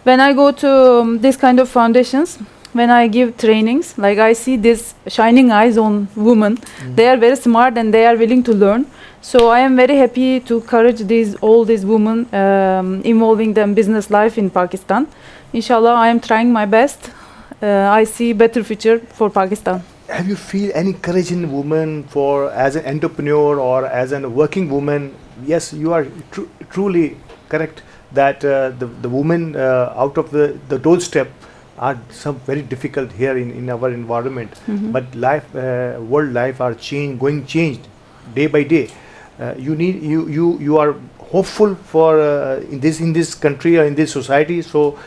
When I go to this kind of foundations, when I give trainings, like I see this shining eyes on women. They are very smart and they are willing to learn. So I am very happy to encourage all these women involving them business life in Pakistan. Inshallah, I am trying my best. I see better future for Pakistan. Have you feel any courage in women for as an entrepreneur or as a working woman? Yes, you are truly correct that the women out of the doorstep are some very difficult here in our environment. But world life are changed day by day. You are hopeful for in this country or in this society. So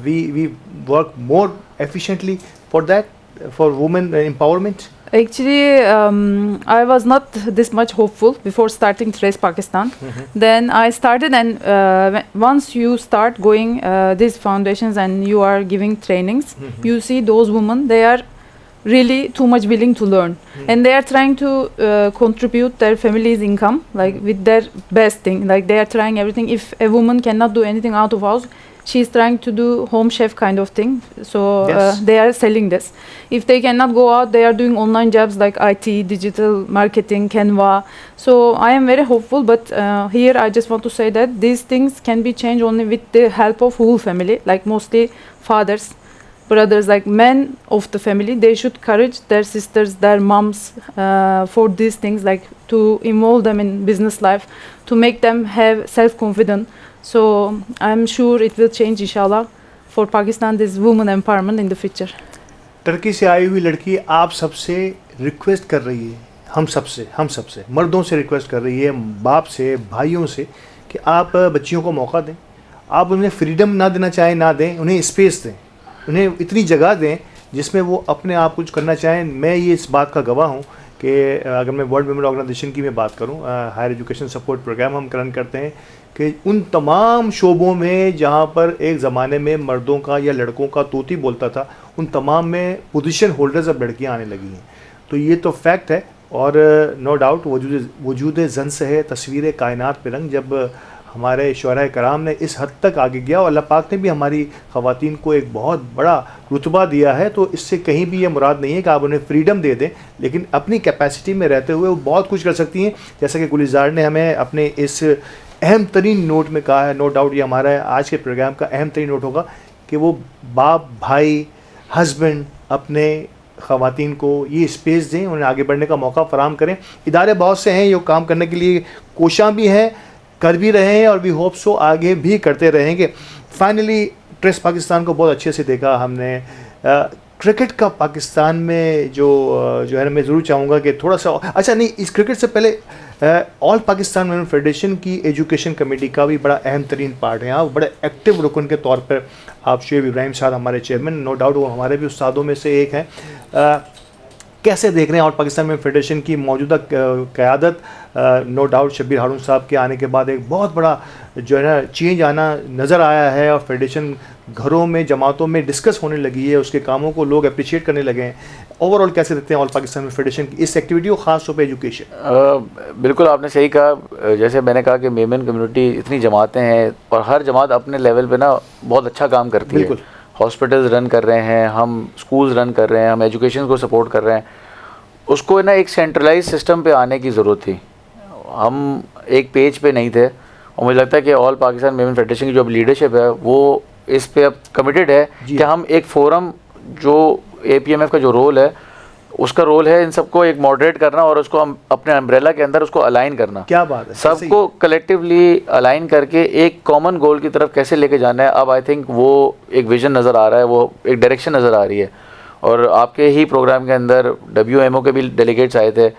we work more efficiently for that. For women empowerment? Actually, I was not this much hopeful before starting Trace Pakistan. Then I started, and once you start going these foundations and you are giving trainings, you see those women, they are really too much willing to learn, and they are trying to contribute their family's income, like with their best thing. Like they are trying everything. If a woman cannot do anything out of house, she's trying to do home chef kind of thing. So Yes. they are selling this. If they cannot go out, they are doing online jobs like IT, digital marketing, Canva. So I am very hopeful, but here I just want to say that these things can be changed only with the help of whole family, like mostly fathers, brothers, like men of the family. They should encourage their sisters, their moms for these things, like to involve them in business life, to make them have self-confidence. So I'm sure it will change, inshallah, for Pakistan, this women empowerment in the future. Turkey से आई हुई लड़की आप सबसे रिक्वेस्ट कर रही है, हम सबसे मर्दों से रिक्वेस्ट कर रही है, बाप से, भाइयों से, कि आप बच्चियों को मौका दें। आप उन्हें फ्रीडम ना देना चाहें ना दें, उन्हें स्पेस दें, उन्हें इतनी जगह दें जिसमें वो अपने आप कुछ करना चाहें। मैं ये इस बात का गवाह हूँ कि अगर मैं वर्ल्ड वुमेन ऑर्गेनाइजेशन की मैं बात करूँ, हायर एजुकेशन सपोर्ट प्रोग्राम हम रन करते हैं कि उन तमाम शोबों में जहाँ पर एक ज़माने में मर्दों का या लड़कों का तोती बोलता था, उन तमाम में पोजीशन होल्डर्स अब लड़कियाँ आने लगी हैं। तो ये तो फैक्ट है, और नो डाउट वजूद जन से है तस्वीर कायनात पे रंग। जब हमारे शुअरा कराम ने इस हद तक आगे गया और अल्लाह पाक ने भी हमारी ख़वातीन को एक बहुत बड़ा रुतबा दिया है, तो इससे कहीं भी ये मुराद नहीं है कि आप उन्हें फ्रीडम दे दें, लेकिन अपनी कैपेसिटी में रहते हुए वो बहुत कुछ कर सकती हैं। जैसा कि गुलजार ने हमें अपने इस अहम तरीन नोट में कहा है, नो डाउट ये हमारा आज के प्रोग्राम का अहम तरीन नोट होगा कि वो बाप, भाई, हस्बैंड अपने ख़वातीन को ये स्पेस दें, उन्हें आगे बढ़ने का मौका फराहम करें। इदारे बहुत से हैं जो काम करने के लिए कोशां भी हैं, कर भी रहे हैं, और भी होप सो आगे भी करते रहेंगे। फाइनली ट्रेस पाकिस्तान को बहुत अच्छे से देखा हमने। क्रिकेट का पाकिस्तान में जो है ना, मैं ज़रूर चाहूँगा कि थोड़ा सा अच्छा नहीं, इस क्रिकेट से पहले ऑल पाकिस्तान वुमेन फेडरेशन की एजुकेशन कमेटी का भी बड़ा अहम तरीन पार्ट है। यहाँ बड़े एक्टिव रुकन के तौर पर आप शुएब इब्राहिम साहब हमारे चेयरमैन, नो डाउट वो हमारे भी उस्तादों में से एक हैं। कैसे देख रहे हैं ऑल पाकिस्तान वुमेन फेडरेशन की मौजूदा क़यादत? नो डाउट शब्बीर हारून साहब के आने के बाद एक बहुत बड़ा जो है ना चेंज आना नज़र आया है, और फेडरेशन घरों में, जमातों में डिस्कस होने लगी है, उसके कामों को लोग अप्रिशिएट करने लगे हैं। ओवरऑल कैसे देखते हैं ऑल पाकिस्तान वुमेन फेडरेशन की इस एक्टिविटी को, ख़ास तौर पर एजुकेशन? बिल्कुल आपने सही कहा। जैसे मैंने कहा कि मेमन कम्युनिटी इतनी जमातें हैं और हर जमात अपने लेवल पे ना बहुत अच्छा काम करती है। हॉस्पिटल्स रन कर रहे हैं, हम स्कूल्स रन कर रहे हैं, हम एजुकेशन को सपोर्ट कर रहे हैं। उसको ना एक सेंट्रलाइज सिस्टम पे आने की ज़रूरत थी। हम एक पेज पे नहीं थे, और मुझे लगता है कि ऑल पाकिस्तान वुमेन फेडरेशन की जो अब लीडरशिप है वो इस पे अब कमिटेड है कि हम एक फोरम, जो APMF का जो रोल है, उसका रोल है इन सबको एक मॉडरेट करना और उसको हम अपने अम्ब्रेला के अंदर उसको अलाइन करना। क्या बात है, सबको कलेक्टिवली अलाइन करके एक कॉमन गोल की तरफ कैसे लेके जाना है। अब आई थिंक वो एक विजन नज़र आ रहा है, वो एक डायरेक्शन नज़र आ रही है। और आपके ही प्रोग्राम के अंदर WMO के भी डेलीगेट्स आए थे,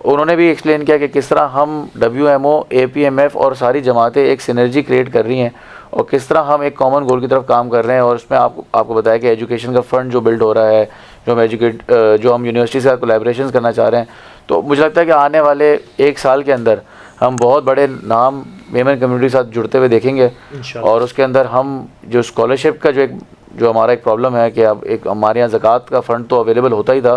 उन्होंने भी एक्सप्लेन किया कि किस तरह हम WMO, APMF और सारी जमातें एक सिनर्जी क्रिएट कर रही हैं और किस तरह हम एक कॉमन गोल की तरफ काम कर रहे हैं। और उसमें आपको बताया कि एजुकेशन का फंड जो बिल्ड हो रहा है, जो हम यूनिवर्सिटी के साथ कोलैबोरेशंस करना चाह रहे हैं। तो मुझे लगता है कि आने वाले एक साल के अंदर हम बहुत बड़े नाम वेमेन कम्युनिटी के साथ जुड़ते हुए देखेंगे। और उसके अंदर हम जो स्कॉलरशिप का जो हमारा एक प्रॉब्लम है कि अब एक हमारे यहाँ ज़कात का फ़ंड तो अवेलेबल होता ही था,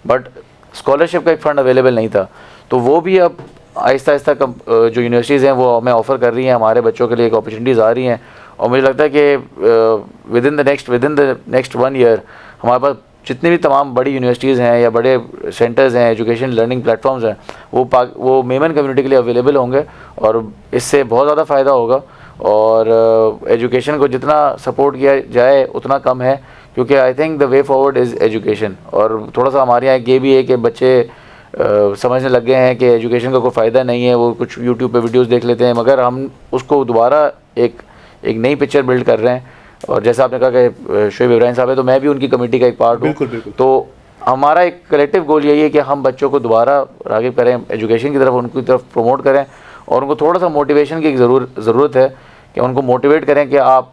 बट स्कॉलरशिप का एक फ़ंड अवेलेबल नहीं था। तो वो भी अब आहिस्ता आहिस्ता जो यूनिवर्सिटीज़ हैं वो हमें ऑफ़र कर रही हैं, हमारे बच्चों के लिए एक अपॉर्चुनिटीज़ आ रही हैं। और मुझे लगता है कि with in the next 1 year हमारे पास जितनी भी तमाम बड़ी यूनिवर्सिटीज़ हैं या बड़े सेंटर्स हैं, एजुकेशन लर्निंग प्लेटफॉर्म्स हैं, वो मेमन कम्युनिटी के लिए अवेलेबल होंगे और इससे बहुत ज़्यादा फ़ायदा होगा। और एजुकेशन को जितना सपोर्ट किया जाए उतना कम है, क्योंकि I think the way forward is education. और थोड़ा सा हमारे यहाँ ये भी है कि बच्चे समझने लग गए हैं कि एजुकेशन का कोई फ़ायदा नहीं है, वो कुछ यूट्यूब पे वीडियोस देख लेते हैं, मगर हम उसको दोबारा एक नई पिक्चर बिल्ड कर रहे हैं। और जैसा आपने कहा कि शुएब इब्राहिम साहब है, तो मैं भी उनकी कमेटी का एक पार्ट हूँ। तो हमारा एक कलेक्टिव गोल यही है कि हम बच्चों को दोबारा राग़िब करें एजुकेशन की तरफ, उनकी तरफ प्रमोट करें, और उनको थोड़ा सा मोटिवेशन की ज़रूरत है कि उनको मोटिवेट करें कि आप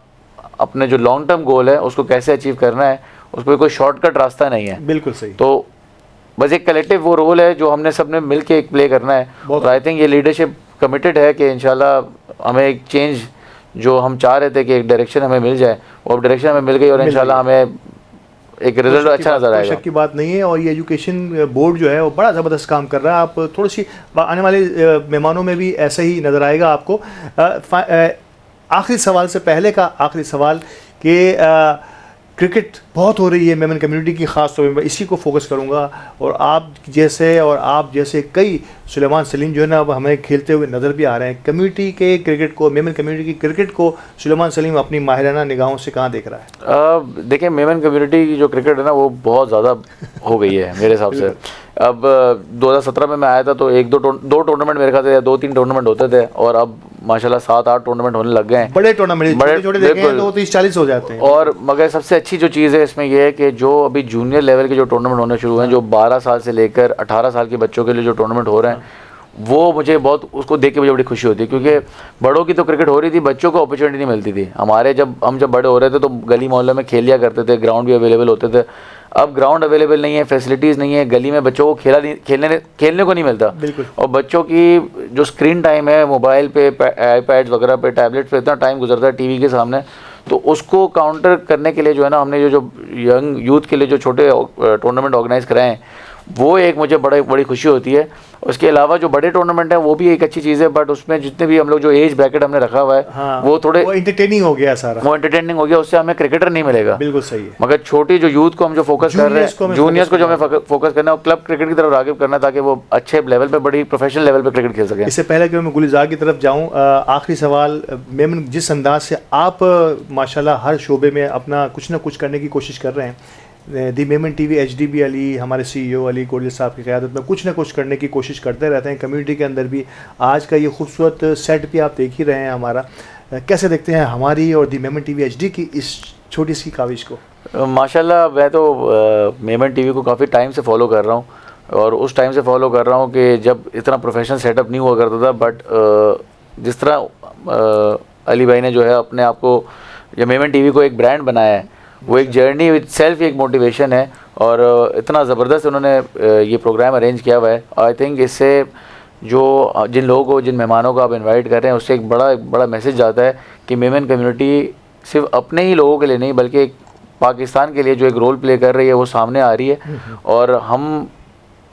अपने जो लॉन्ग टर्म गोल है उसको कैसे अचीव करना है, उस पर कोई शॉर्टकट रास्ता नहीं है। बिल्कुल सही। तो बस एक कलेक्टिव वो रोल है जो हमने सबने मिल के एक प्ले करना है। और आई थिंक ये लीडरशिप कमिटेड है कि इंशाल्लाह हमें एक चेंज जो हम चाह रहे थे कि एक डायरेक्शन हमें मिल जाए, वो अब डायरेक्शन हमें मिल गई और इंशाल्लाह हमें एक रिजल्ट अच्छा नजर आएगा। शक की बात नहीं है। और ये एजुकेशन बोर्ड जो है वो बड़ा ज़बरदस्त काम कर रहा है। आप थोड़ी सी आने वाले मेहमानों में भी ऐसा ही नज़र आएगा आपको। आखिरी सवाल से पहले का आखिरी सवाल कि क्रिकेट बहुत हो रही है मेमन कम्युनिटी की, ख़ास तौर पर इसी को फोकस करूंगा। और आप जैसे कई सुलेमान सलीम जो है ना अब हमें खेलते हुए नज़र भी आ रहे हैं। कम्युनिटी के क्रिकेट को, मेमन कम्युनिटी की क्रिकेट को सुलेमान सलीम अपनी माहिराना निगाहों से कहाँ देख रहा है? देखिए, मेमन कम्युनिटी की जो क्रिकेट है ना वो बहुत ज़्यादा हो गई है मेरे हिसाब से। अब 2017 में मैं आया था तो दो टूर्नामेंट मेरे ख्याल से या 2-3 टूर्नामेंट होते थे और अब माशाल्लाह 7-8 टूर्नामेंट होने लग गए हैं। बड़े टूर्नामेंट छोटे देखें तो 30-40 हो जाते हैं। और मगर सबसे अच्छी जो चीज़ है इसमें यह है कि जो अभी जूनियर लेवल के जो टूर्नामेंट होने शुरू हैं, जो 12 साल से लेकर 18 साल के बच्चों के लिए जो टूर्नामेंट हो रहे हैं, वो मुझे बहुत, उसको देख के मुझे बड़ी खुशी होती है। क्योंकि बड़ों की तो क्रिकेट हो रही थी, बच्चों को अपॉर्चुनिटी नहीं मिलती थी। हम जब बड़े हो रहे थे तो गली मोहल्ले में खेल लिया करते थे, ग्राउंड भी अवेलेबल होते थे। अब ग्राउंड अवेलेबल नहीं है, फैसिलिटीज़ नहीं है, गली में बच्चों को खेलने को नहीं मिलता। और बच्चों की जो स्क्रीन टाइम है मोबाइल पे, आईपैड्स वगैरह पे, टैबलेट पे इतना टाइम गुजरता है टीवी के सामने, तो उसको काउंटर करने के लिए जो है ना हमने जो यंग यूथ के लिए जो छोटे टूर्नामेंट ऑर्गेनाइज कराए हैं, वो एक मुझे बड़ी खुशी होती है। उसके अलावा जो बड़े टूर्नामेंट है वो भी एक अच्छी चीज़ है, बट उसमें जितने भी हम लोग जो एज ब्रैकेट हमने रखा हुआ है, हाँ, वो थोड़े एंटरटेनिंग हो गया सारा, वो एंटरटेनिंग हो गया, उससे हमें क्रिकेटर नहीं मिलेगा। बिल्कुल सही है। मगर छोटी जो यूथ को हम जो फोकस कर रहे हैं, जूनियर्स को जो हमें फोकस करना है, क्लब क्रिकेट की तरफ रागिब करना है ताकि वो अच्छे लेवल पे, बड़ी प्रोफेशनल लेवल पे क्रिकेट खेल सकें। इससे पहले कि मैं गुलजार की तरफ जाऊँ, आखिरी सवाल, मेमन जिस अंदाज से आप माशाल्लाह हर शोबे में अपना कुछ ना कुछ करने की कोशिश कर रहे हैं, दी मेमन टीवी HDB अली, हमारे CEO अली कोडल साहब की क़यादत में कुछ ना कुछ करने की कोशिश करते रहते हैं कम्युनिटी के अंदर भी। आज का ये खूबसूरत सेट भी आप देख ही रहे हैं हमारा। कैसे देखते हैं हमारी और दी मेमन टीवी HD की इस छोटी सी काविश को? माशाल्लाह मैं तो मेमन टीवी को काफ़ी टाइम से फॉलो कर रहा हूँ और उस टाइम से फॉलो कर रहा हूँ कि जब इतना प्रोफेशनल सेटअप नहीं हुआ करता था, बट जिस तरह अली भाई ने जो है अपने आप को या मेमन टीवी को एक ब्रांड बनाया है, वो एक जर्नी विद सेल्फ एक मोटिवेशन है। और इतना ज़बरदस्त उन्होंने ये प्रोग्राम अरेंज किया हुआ है। आई थिंक इससे जो जिन लोगों को, जिन मेहमानों को आप इनवाइट कर रहे हैं, उससे एक बड़ा मैसेज जाता है कि मेमन कम्युनिटी सिर्फ अपने ही लोगों के लिए नहीं बल्कि एक पाकिस्तान के लिए जो एक रोल प्ले कर रही है वो सामने आ रही है। और हम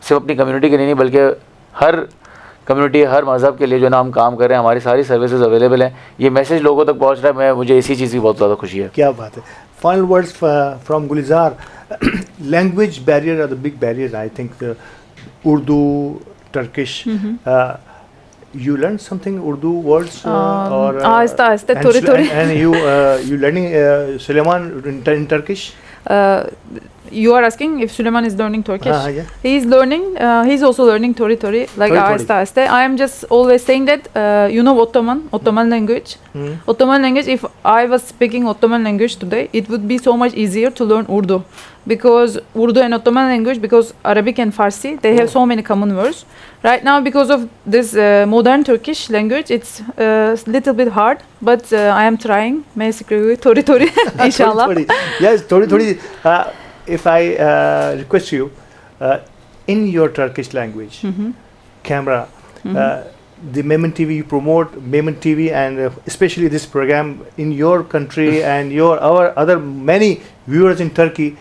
सिर्फ अपनी कम्युनिटी के लिए नहीं बल्कि हर कम्युनिटी, हर मज़हब के लिए जो ना हम काम कर रहे हैं, हमारी सारी सर्विसेज अवेलेबल हैं। ये मैसेज लोगों तक पहुंच रहा है, मुझे इसी चीज़ की बहुत ज़्यादा खुशी है। क्या बात है। Final words from Gulzar. Language barrier are the big barrier, I think Urdu, Turkish, you learned something Urdu words or आहिस्ता थोड़ी and you learning Suleiman in Turkish? You are asking if Suleiman is learning Turkish? Yeah. He's learning. He's also learning Tori, like ahista. I am just always saying that you know Ottoman language. Ottoman language. If I was speaking Ottoman language today, it would be so much easier to learn Urdu, because Urdu and Ottoman language, because Arabic and Farsi, they have so many common words. Right now, because of this modern Turkish language, it's little bit hard, but I am trying. Tori, inshallah. Yes, Tori. If I request you, in your Turkish language, camera, the Memen TV, you promote Memen TV and especially this program in your country, and our other many viewers in Turkey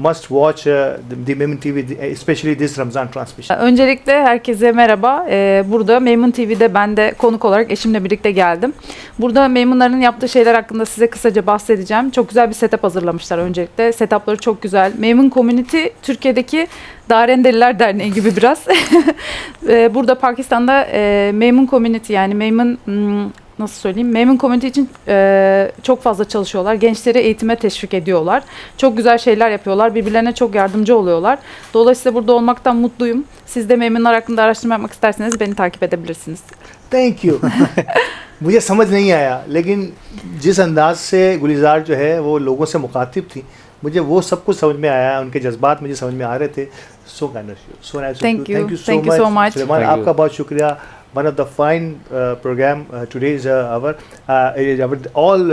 must watch the Memen TV, especially this Ramazan transmission. Öncelikle herkese merhaba. Burada Memen TV'de ben de konuk olarak eşimle birlikte geldim. Burada Memen'ların yaptığı şeyler hakkında size kısaca bahsedeceğim. Çok güzel bir setup hazırlamışlar öncelikle. Setupları çok güzel. Memen Community Türkiye'deki Darendeliler Derneği gibi biraz. Burada Pakistan'da Memen Community, yani Memen nasıl söyleyeyim? Memen Community için çok fazla çalışıyorlar. Gençleri eğitime teşvik ediyorlar. Çok güzel şeyler yapıyorlar. Birbirlerine çok yardımcı oluyorlar. Dolayısıyla burada olmaktan mutluyum. Siz de Memenler hakkında araştırma yapmak isterseniz beni takip edebilirsiniz. Thank you. मुझे समझ नहीं आया, लेकिन जिस अंदाज से गुलजार जो है वो लोगों से मुखातिब थी, मुझे वो सब कुछ समझ में आया, उनके जज्बात मुझे समझ में आ रहे थे. So kind of you. So nice. Thank you so much. Suleman, आपका बहुत शुक्रिया. One of the fine program today's our all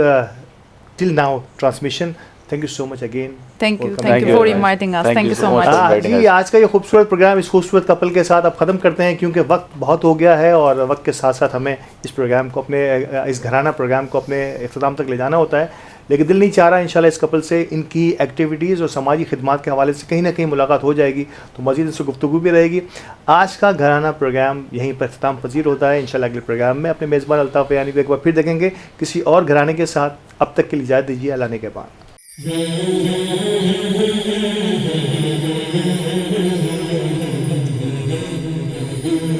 till now transmission thank you so much again. Thank you. Welcome. Thank Thank you you for very much. inviting us. Thank Thank you you so so much. much. inviting ji us. आज का ये खूबसूरत प्रोग्राम इस खूबसूरत कपल के साथ अब ख़त्म करते हैं, क्योंकि वक्त बहुत हो गया है और वक्त के साथ साथ हमें इस प्रोग्राम को अपने इस घराना प्रोग्राम को अपने इख्तिताम तक ले जाना होता है। लेकिन दिल नहीं चाह रहा, इंशाल्लाह इस कपल से इनकी एक्टिविटीज़ और समाजी खिदमात के हवाले से कहीं ना कहीं मुलाकात हो जाएगी, तो मज़ीद इससे गुफ्तगू भी रहेगी। आज का घराना प्रोग्राम यहीं पर इख्तिताम पजीर होता है। इंशाल्लाह अगले प्रोग्राम में अपने मेज़बान अल्ताफ़ यानी को एक बार फिर देखेंगे किसी और घराने के साथ। अब तक के लिए इजाज़त दीजिए, अल्लाह ने के बाद।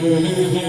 Mm-hmm.